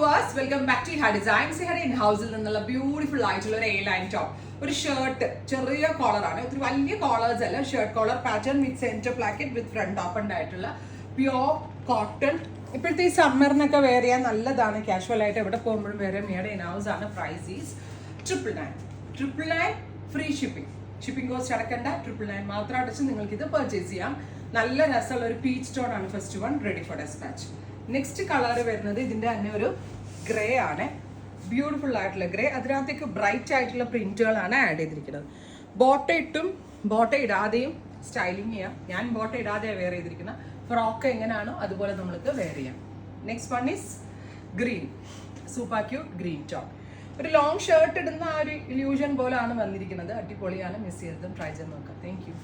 Viewers, welcome back to ഹാ designs. Had in ഹൗസിൽ നിന്നുള്ള ബ്യൂട്ടിഫുൾ ആയിട്ടുള്ള ഒരു A-line ടോപ്പ്, ഒരു ഷർട്ട്, ചെറിയ കോളറാണ്, ഒത്തിരി വലിയ കോളേഴ്സ് അല്ല, shirt collar pattern with center placket with front open ആയിട്ടുള്ള പ്യോർ കോട്ടൺ. ഇപ്പോഴത്തെ ഈ സമ്മറിനൊക്കെ വെയർ ചെയ്യാൻ നല്ലതാണ്, കാഷ്വൽ ആയിട്ട് എവിടെ പോകുമ്പോഴും വേറെ മേഡ് ഇൻ ഹൗസ് ആണ്. Price is 999 free shipping cost അടക്കണ്ട. 999 മാത്രം അടച്ച് നിങ്ങൾക്ക് ഇത് പർച്ചേസ് ചെയ്യാം. നല്ല രസമുള്ള ഒരു പീച്ച് ടോൺ ആണ് first one, ready for despatch. Next colour വരുന്നത് ഇതിന്റെ തന്നെ ഒരു ഗ്രേ ആണ്, ബ്യൂട്ടിഫുൾ ആയിട്ടുള്ള ഗ്രേ. അതിനകത്തേക്ക് ബ്രൈറ്റ് ആയിട്ടുള്ള പ്രിന്റുകളാണ് ആഡ് ചെയ്തിരിക്കുന്നത്. ബോട്ട ഇട്ടും ബോട്ട ഇടാതെയും സ്റ്റൈലിങ് ചെയ്യാം. ഞാൻ ബോട്ട ഇടാതെയാണ് വെയർ ചെയ്തിരിക്കുന്നത്. ഫ്രോക്ക് എങ്ങനെയാണോ അതുപോലെ നമ്മൾക്ക് വെയർ ചെയ്യാം. Next one is green, super cute green top. ഒരു ലോങ് ഷർട്ട് ഇടുന്ന ആ ഒരു ഇല്യൂഷൻ പോലെയാണ് വന്നിരിക്കുന്നത്. അടിപൊളിയാണ്, മിസ് ചെയ്തതും ട്രൈ ചെയ്ത് നോക്കാം. Thank you.